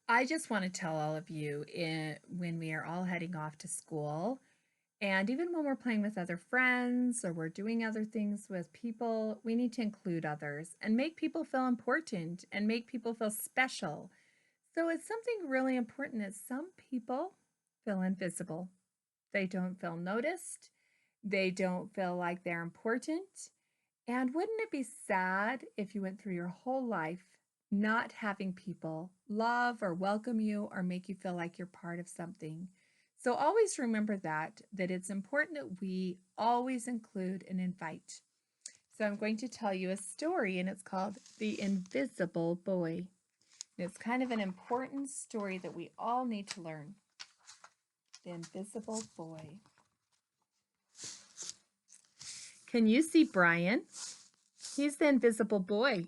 I just want to tell all of you when we are all heading off to school, and even when we're playing with other friends or we're doing other things with people, we need to include others and make people feel important and make people feel special. So it's something really important that some people feel invisible. They don't feel noticed. They don't feel like they're important. And wouldn't it be sad if you went through your whole life not having people love or welcome you or make you feel like you're part of something? So always remember that it's important that we always include and invite. So I'm going to tell you a story, and it's called The Invisible Boy. And it's kind of an important story that we all need to learn. The Invisible Boy. Can you see Brian? He's the invisible boy.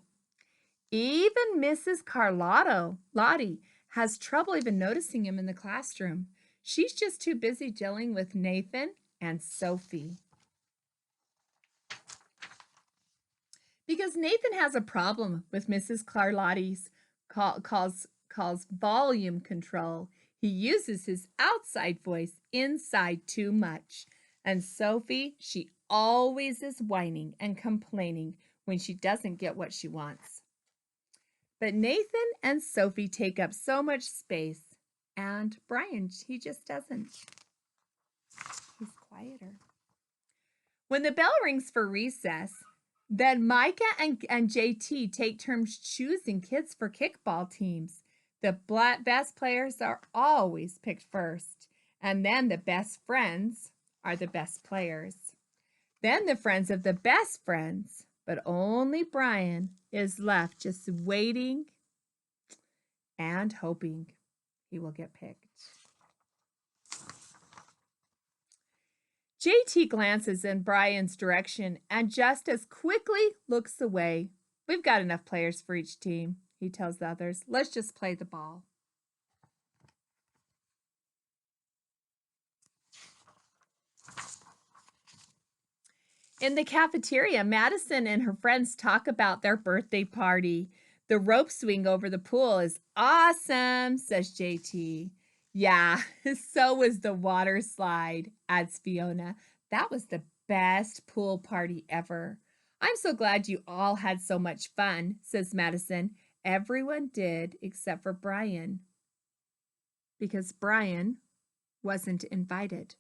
Even Mrs. Carlotto, Lottie, has trouble even noticing him in the classroom. She's just too busy dealing with Nathan and Sophie. Because Nathan has a problem with Mrs. Carlotti's calls volume control. He uses his outside voice inside too much. And Sophie, she always is whining and complaining when she doesn't get what she wants. But Nathan and Sophie take up so much space, and Brian, he just doesn't. He's quieter. When the bell rings for recess, then Micah and JT take turns choosing kids for kickball teams. The best players are always picked first, and then the best friends are the best players. Then the friends of the best friends, but only Brian is left just waiting and hoping he will get picked. JT glances in Brian's direction and just as quickly looks away. We've got enough players for each team, he tells the others. Let's just play the ball. In the cafeteria, Madison and her friends talk about their birthday party. The rope swing over the pool is awesome, says JT. Yeah, so was the water slide, adds Fiona. That was the best pool party ever. I'm so glad you all had so much fun, says Madison. Everyone did except for Brian, because Brian wasn't invited.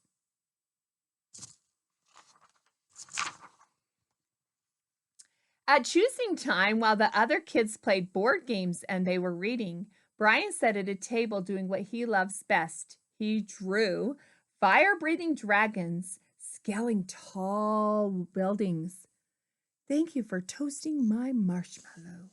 At choosing time, while the other kids played board games and they were reading, Brian sat at a table doing what he loves best. He drew fire-breathing dragons scaling tall buildings. Thank you for toasting my marshmallow.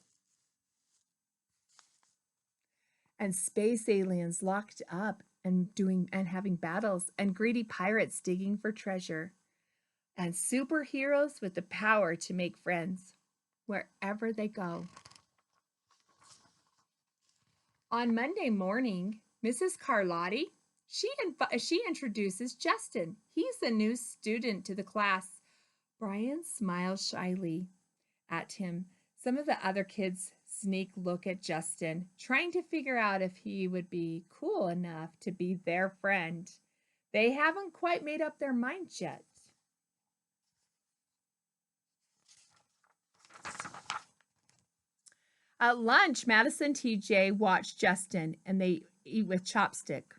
And space aliens locked up and having battles, and greedy pirates digging for treasure, and superheroes with the power to make friends wherever they go. On Monday morning, Mrs. Carlotti, she introduces Justin. He's the new student to the class. Brian smiles shyly at him. Some of the other kids sneak look at Justin, trying to figure out if he would be cool enough to be their friend. They haven't quite made up their minds yet. At lunch, Madison TJ watch Justin and they eat with chopsticks.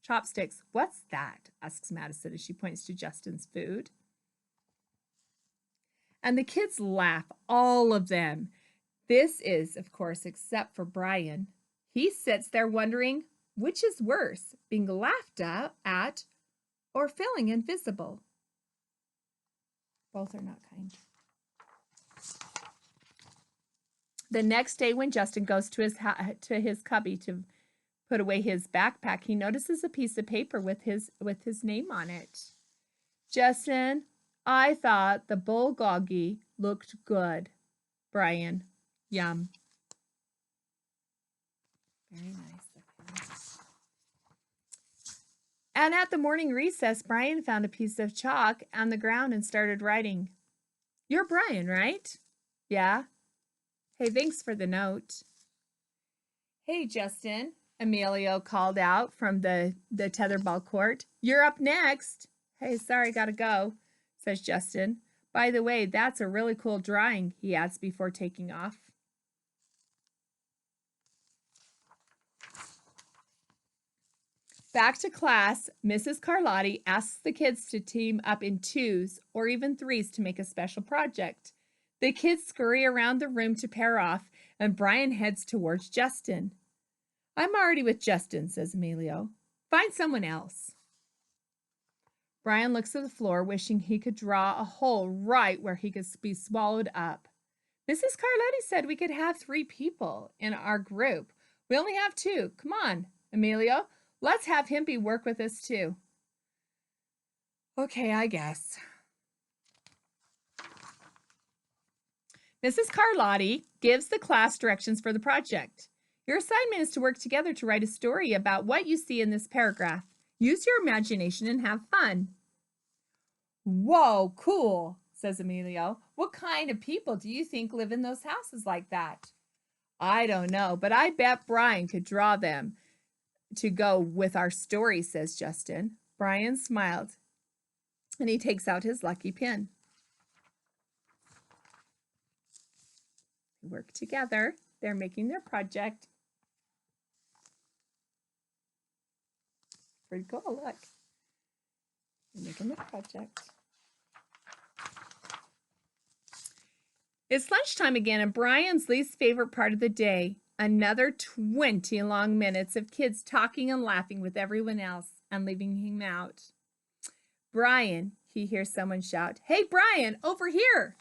Chopsticks. What's that? Asks Madison as she points to Justin's food. And the kids laugh, all of them. This is, of course, except for Brian. He sits there wondering which is worse, being laughed at or feeling invisible. Both are not kind. The next day, when Justin goes to his cubby to put away his backpack, he notices a piece of paper with his name on it. Justin, I thought the bulgogi looked good. Brian, yum. Very nice. And at the morning recess, Brian found a piece of chalk on the ground and started writing. You're Brian, right? Yeah. Hey, thanks for the note. Hey, Justin, Emilio called out from the tetherball court. You're up next. Hey, sorry, gotta go, says Justin. By the way, that's a really cool drawing, he adds before taking off. Back to class, Mrs. Carlotti asks the kids to team up in twos or even threes to make a special project. The kids scurry around the room to pair off, and Brian heads towards Justin. I'm already with Justin, says Emilio. Find someone else. Brian looks at the floor, wishing he could draw a hole right where he could be swallowed up. Mrs. Carlotti said we could have 3 people in our group. We only have 2. Come on, Emilio. Let's have him work with us too. Okay, I guess. Mrs. Carlotti gives the class directions for the project. Your assignment is to work together to write a story about what you see in this paragraph. Use your imagination and have fun. Whoa, cool, says Emilio. What kind of people do you think live in those houses like that? I don't know, but I bet Brian could draw them to go with our story, says Justin. Brian smiled, and he takes out his lucky pin. They work together. They're making their project. Pretty cool, look. They're making their project. It's lunchtime again, and Brian's least favorite part of the day. Another 20 long minutes of kids talking and laughing with everyone else and leaving him out. Brian, he hears someone shout, Hey, Brian, over here.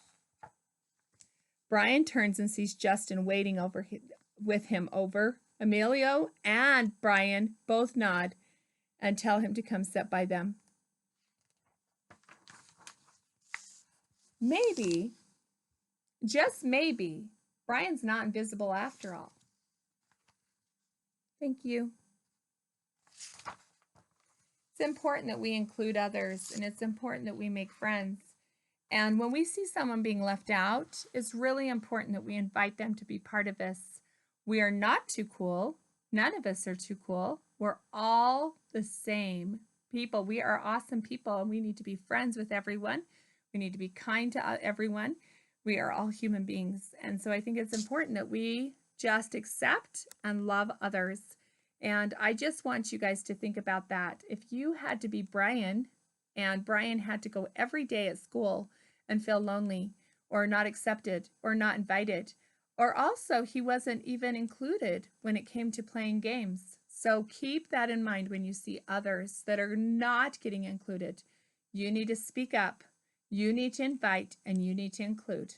Brian turns and sees Justin waiting with him over. Emilio and Brian both nod and tell him to come sit by them. Maybe, just maybe, Brian's not invisible after all. Thank you. It's important that we include others, and it's important that we make friends. And when we see someone being left out, it's really important that we invite them to be part of us. We are not too cool. None of us are too cool. We're all the same people. We are awesome people, and we need to be friends with everyone. We need to be kind to everyone. We are all human beings. And so I think it's important that we just accept and love others. And I just want you guys to think about that. If you had to be Brian, and Brian had to go every day at school and feel lonely or not accepted or not invited, or also he wasn't even included when it came to playing games. So keep that in mind when you see others that are not getting included. You need to speak up, you need to invite, and you need to include.